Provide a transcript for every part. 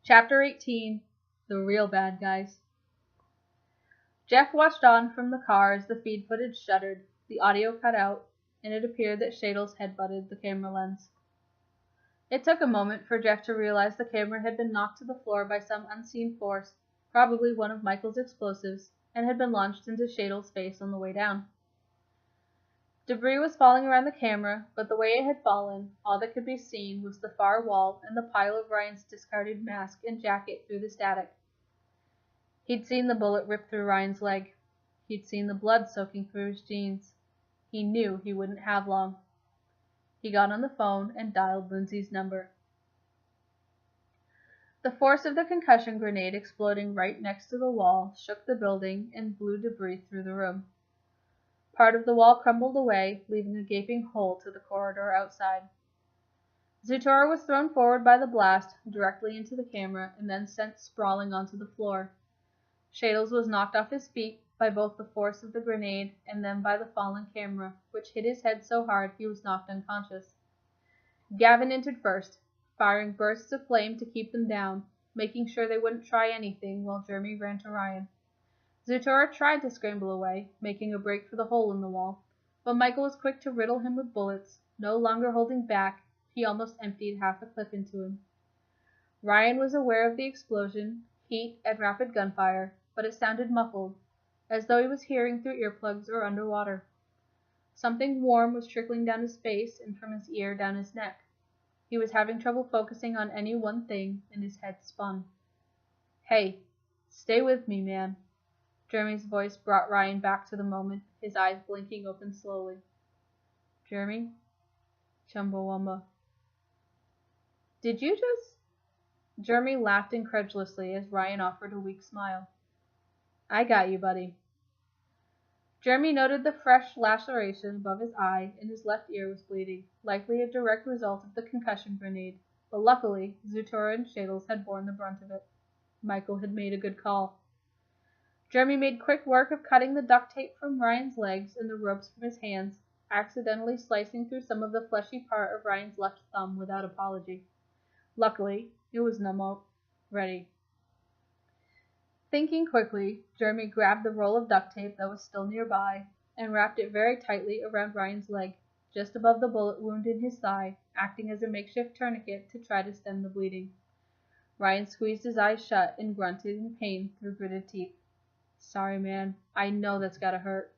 Chapter 18 The Real Bad Guys. Jeff watched on from the car as the feed footage shuddered, the audio cut out, and it appeared that Shadles headbutted the camera lens. It took a moment for Jeff to realize the camera had been knocked to the floor by some unseen force, probably one of Michael's explosives, and had been launched into Shadles' face on the way down. Debris was falling around the camera, but the way it had fallen, all that could be seen was the far wall and the pile of Ryan's discarded mask and jacket through the static. He'd seen the bullet rip through Ryan's leg. He'd seen the blood soaking through his jeans. He knew he wouldn't have long. He got on the phone and dialed Lindsay's number. The force of the concussion grenade exploding right next to the wall shook the building and blew debris through the room. Part of the wall crumbled away, leaving a gaping hole to the corridor outside. Zutora was thrown forward by the blast, directly into the camera, and then sent sprawling onto the floor. Shadles was knocked off his feet by both the force of the grenade and then by the fallen camera, which hit his head so hard he was knocked unconscious. Gavin entered first, firing bursts of flame to keep them down, making sure they wouldn't try anything while Jeremy ran to Ryan. Zutora tried to scramble away, making a break for the hole in the wall, but Michael was quick to riddle him with bullets. No longer holding back, he almost emptied half a clip into him. Ryan was aware of the explosion, heat, and rapid gunfire, but it sounded muffled, as though he was hearing through earplugs or underwater. Something warm was trickling down his face and from his ear down his neck. He was having trouble focusing on any one thing, and his head spun. "Hey, stay with me, man." Jeremy's voice brought Ryan back to the moment, his eyes blinking open slowly. "Jeremy?" "Chumbawamba." "Did you just—" Jeremy laughed incredulously as Ryan offered a weak smile. "I got you, buddy." Jeremy noted the fresh laceration above his eye, and his left ear was bleeding, likely a direct result of the concussion grenade, but luckily Zutora and Shadles had borne the brunt of it. Michael had made a good call. Jeremy made quick work of cutting the duct tape from Ryan's legs and the ropes from his hands, accidentally slicing through some of the fleshy part of Ryan's left thumb without apology. Luckily, it was numb already. Thinking quickly, Jeremy grabbed the roll of duct tape that was still nearby and wrapped it very tightly around Ryan's leg, just above the bullet wound in his thigh, acting as a makeshift tourniquet to try to stem the bleeding. Ryan squeezed his eyes shut and grunted in pain through gritted teeth. "Sorry, man. I know that's gotta hurt."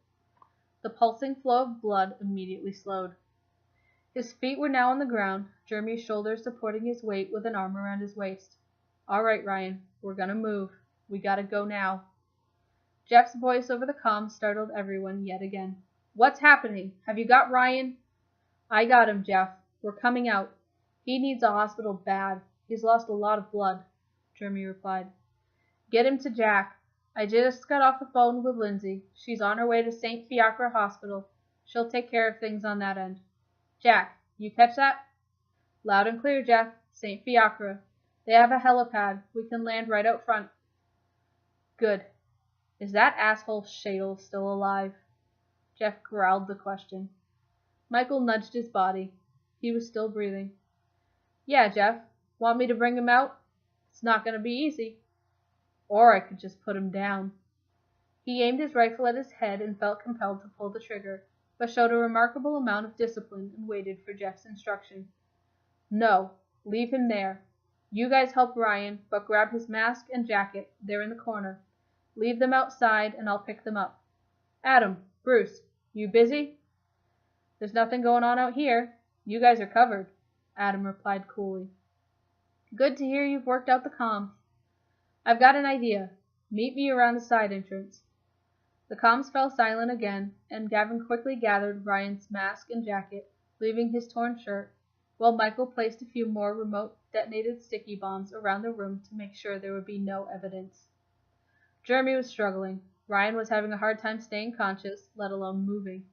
The pulsing flow of blood immediately slowed. His feet were now on the ground, Jeremy's shoulders supporting his weight with an arm around his waist. "All right, Ryan. We're gonna move. We gotta go now." Jeff's voice over the comm startled everyone yet again. "What's happening? Have you got Ryan?" "I got him, Jeff. We're coming out. He needs a hospital bad. He's lost a lot of blood," Jeremy replied. "Get him to Jack. I just got off the phone with Lindsay. She's on her way to St. Fiacre Hospital. She'll take care of things on that end. Jack, you catch that?" "Loud and clear, Jeff. St. Fiacre. They have a helipad. We can land right out front." "Good. Is that asshole Shadle still alive?" Jeff growled the question. Michael nudged his body. He was still breathing. "Yeah, Jeff. Want me to bring him out? It's not going to be easy. Or I could just put him down." He aimed his rifle at his head and felt compelled to pull the trigger, but showed a remarkable amount of discipline and waited for Jeff's instruction. "No, leave him there. You guys help Ryan, but grab his mask and jacket. They're in the corner. Leave them outside and I'll pick them up. Adam, Bruce, you busy?" "There's nothing going on out here. You guys are covered," Adam replied coolly. "Good to hear you've worked out the comms. I've got an idea. Meet me around the side entrance." The comms fell silent again, and Gavin quickly gathered Ryan's mask and jacket, leaving his torn shirt, while Michael placed a few more remote detonated sticky bombs around the room to make sure there would be no evidence. Jeremy was struggling. Ryan was having a hard time staying conscious, let alone moving.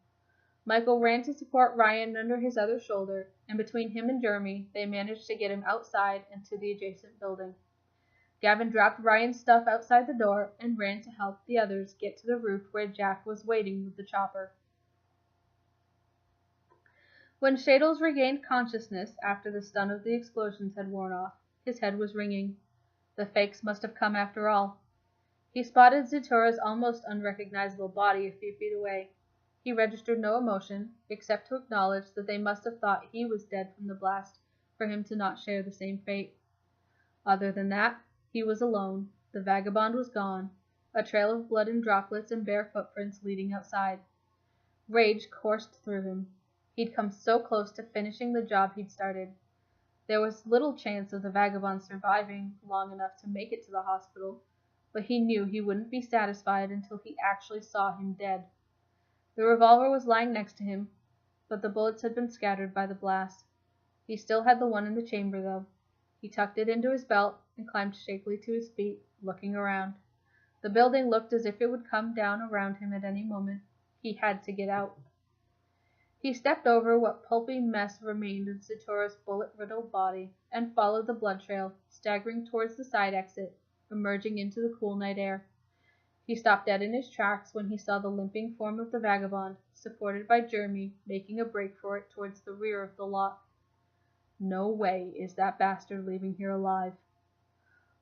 Michael ran to support Ryan under his other shoulder, and between him and Jeremy, they managed to get him outside and to the adjacent building. Gavin dropped Ryan's stuff outside the door and ran to help the others get to the roof where Jack was waiting with the chopper. When Shadles regained consciousness after the stun of the explosions had worn off, his head was ringing. The fakes must have come after all. He spotted Zatora's almost unrecognizable body a few feet away. He registered no emotion, except to acknowledge that they must have thought he was dead from the blast for him to not share the same fate. Other than that, he was alone. The vagabond was gone, a trail of blood and droplets and bare footprints leading outside. Rage coursed through him. He'd come so close to finishing the job he'd started. There was little chance of the vagabond surviving long enough to make it to the hospital, but he knew he wouldn't be satisfied until he actually saw him dead. The revolver was lying next to him, but the bullets had been scattered by the blast. He still had the one in the chamber, though. He tucked it into his belt and climbed shakily to his feet, looking around. The building looked as if it would come down around him at any moment. He had to get out. He stepped over what pulpy mess remained of Zatora's bullet-riddled body and followed the blood trail, staggering towards the side exit, emerging into the cool night air. He stopped dead in his tracks when he saw the limping form of the vagabond, supported by Jeremy, making a break for it towards the rear of the lot. No way is that bastard leaving here alive.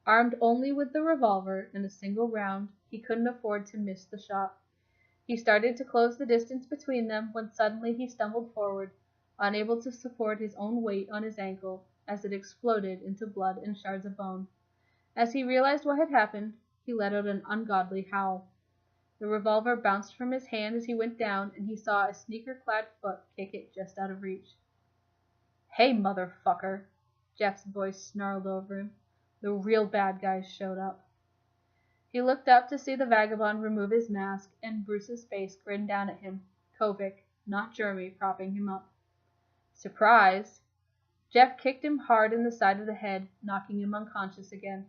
Armed only with the revolver and a single round, he couldn't afford to miss the shot. He started to close the distance between them when suddenly he stumbled forward, unable to support his own weight on his ankle, as it exploded into blood and shards of bone. As he realized what had happened, he let out an ungodly howl. The revolver bounced from his hand as he went down, and he saw a sneaker-clad foot kick it just out of reach. "Hey, motherfucker!" Jeff's voice snarled over him. The real bad guys showed up. He looked up to see the vagabond remove his mask, and Bruce's face grinned down at him. Kovic, not Jeremy, propping him up. Surprise! Jeff kicked him hard in the side of the head, knocking him unconscious again.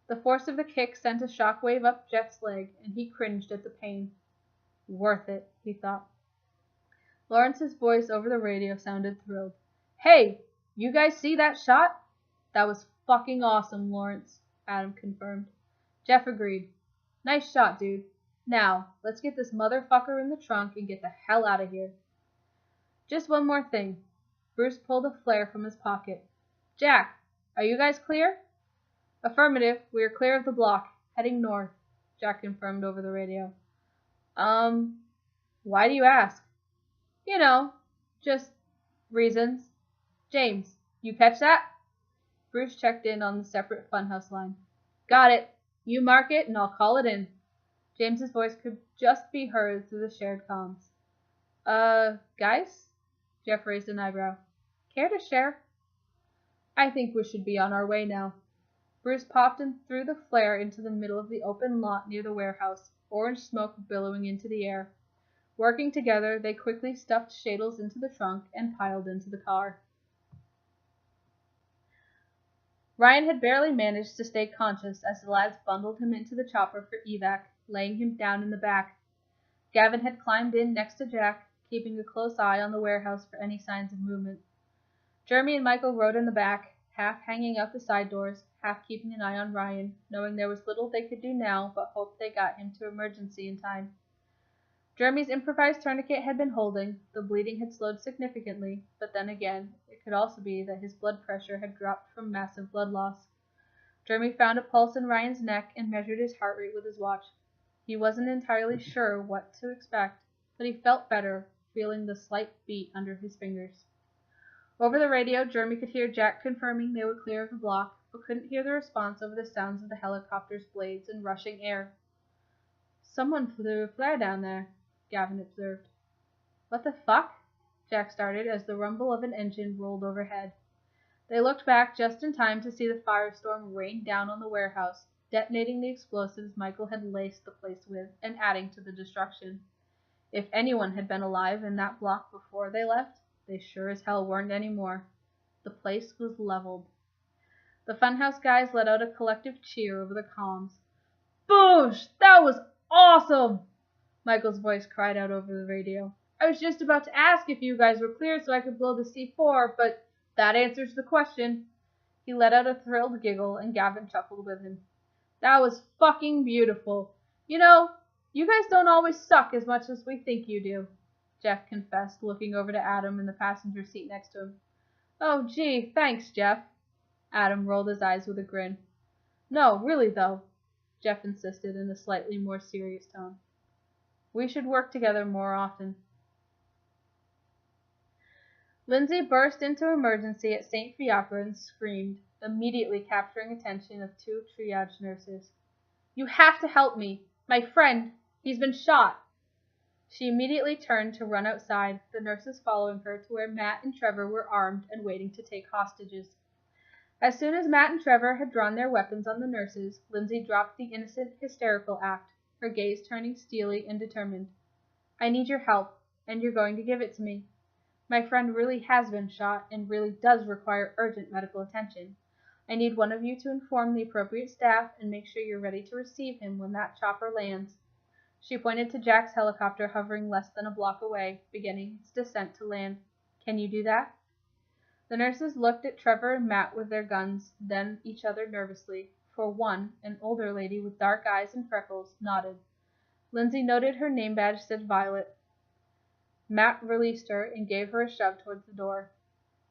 The force of the kick sent a shockwave up Jeff's leg, and he cringed at the pain. Worth it, he thought. Lawrence's voice over the radio sounded thrilled. "Hey, you guys see that shot?" "That was fucking awesome, Lawrence," Adam confirmed. Jeff agreed. "Nice shot, dude. Now, let's get this motherfucker in the trunk and get the hell out of here." "Just one more thing." Bruce pulled a flare from his pocket. "Jack, are you guys clear?" "Affirmative. We are clear of the block. Heading north," Jack confirmed over the radio. Why do you ask?" "You know, just reasons. James, you catch that?" Bruce checked in on the separate funhouse line. "Got it. You mark it, and I'll call it in." James's voice could just be heard through the shared comms. Guys?" Jeff raised an eyebrow. "Care to share?" "I think we should be on our way now." Bruce popped and threw the flare into the middle of the open lot near the warehouse, orange smoke billowing into the air. Working together, they quickly stuffed Shadles into the trunk and piled into the car. Ryan had barely managed to stay conscious as the lads bundled him into the chopper for evac, laying him down in the back. Gavin had climbed in next to Jack, keeping a close eye on the warehouse for any signs of movement. Jeremy and Michael rode in the back, half hanging out the side doors, half keeping an eye on Ryan, knowing there was little they could do now but hope they got him to emergency in time. Jeremy's improvised tourniquet had been holding, the bleeding had slowed significantly, but then again, it could also be that his blood pressure had dropped from massive blood loss. Jeremy found a pulse in Ryan's neck and measured his heart rate with his watch. He wasn't entirely sure what to expect, but he felt better, feeling the slight beat under his fingers. Over the radio, Jeremy could hear Jack confirming they were clear of the block, but couldn't hear the response over the sounds of the helicopter's blades and rushing air. "Someone flew a flare down there," Gavin observed. "What the fuck?" Jack started as the rumble of an engine rolled overhead. They looked back just in time to see the firestorm rain down on the warehouse, detonating the explosives Michael had laced the place with and adding to the destruction. If anyone had been alive in that block before they left, they sure as hell weren't anymore. The place was leveled. The funhouse guys let out a collective cheer over the comms. "Boosh! That was awesome!" Michael's voice cried out over the radio. "I was just about to ask if you guys were clear so I could blow the C4, but that answers the question." He let out a thrilled giggle, and Gavin chuckled with him. "That was fucking beautiful. You know, you guys don't always suck as much as we think you do," Jeff confessed, looking over to Adam in the passenger seat next to him. "Oh, gee, thanks, Jeff." Adam rolled his eyes with a grin. No, really though, Jeff insisted in a slightly more serious tone. We should work together more often. Lindsay burst into emergency at St. Fiacre and screamed, immediately capturing attention of two triage nurses. You have to help me! My friend! He's been shot! She immediately turned to run outside, the nurses following her to where Matt and Trevor were armed and waiting to take hostages. As soon as Matt and Trevor had drawn their weapons on the nurses, Lindsay dropped the innocent, hysterical act, her gaze turning steely and determined. I need your help, and you're going to give it to me. My friend really has been shot and really does require urgent medical attention. I need one of you to inform the appropriate staff and make sure you're ready to receive him when that chopper lands. She pointed to Jack's helicopter hovering less than a block away, beginning its descent to land. Can you do that? The nurses looked at Trevor and Matt with their guns, then each other nervously. For one, an older lady with dark eyes and freckles, nodded. Lindsay noted her name badge said Violet. Matt released her and gave her a shove towards the door.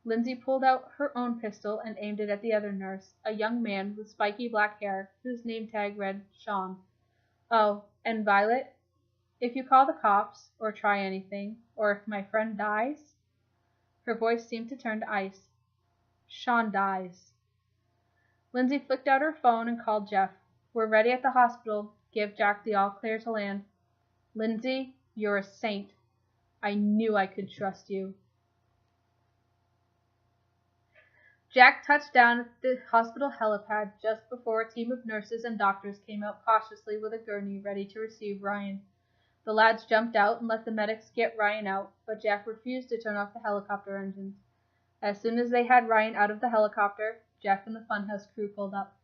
Lindsay pulled out her own pistol and aimed it at the other nurse, a young man with spiky black hair, whose name tag read Sean. Oh, and Violet, if you call the cops, or try anything, or if my friend dies... Her voice seemed to turn to ice. Sean dies. Lindsay flicked out her phone and called Jeff. We're ready at the hospital. Give Jack the all clear to land. Lindsay, you're a saint. I knew I could trust you. Jack touched down at the hospital helipad just before a team of nurses and doctors came out cautiously with a gurney ready to receive Ryan. The lads jumped out and let the medics get Ryan out, but Jack refused to turn off the helicopter engines. As soon as they had Ryan out of the helicopter, Jeff and the Funhouse crew pulled up.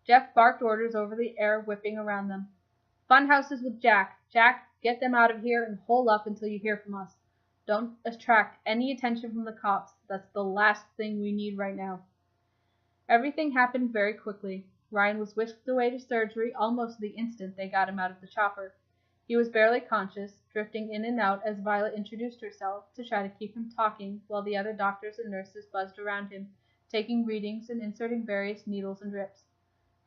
Jeff barked orders over the air whipping around them. Funhouse is with Jack. Jack, get them out of here and hole up until you hear from us. Don't attract any attention from the cops. That's the last thing we need right now. Everything happened very quickly. Ryan was whisked away to surgery almost the instant they got him out of the chopper. He was barely conscious, drifting in and out as Violet introduced herself to try to keep him talking while the other doctors and nurses buzzed around him, taking readings and inserting various needles and drips.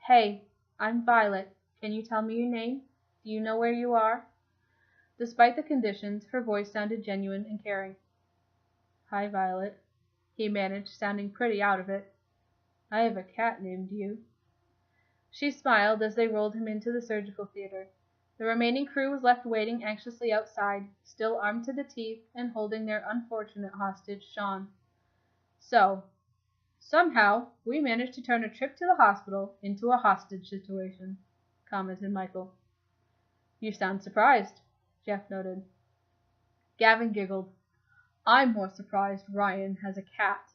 Hey, I'm Violet. Can you tell me your name? Do you know where you are? Despite the conditions, her voice sounded genuine and caring. Hi, Violet, he managed, sounding pretty out of it. I have a cat named you. She smiled as they rolled him into the surgical theater. The remaining crew was left waiting anxiously outside, still armed to the teeth and holding their unfortunate hostage, Sean. So, somehow, we managed to turn a trip to the hospital into a hostage situation, commented Michael. You sound surprised, Jeff noted. Gavin giggled. I'm more surprised Ryan has a cat.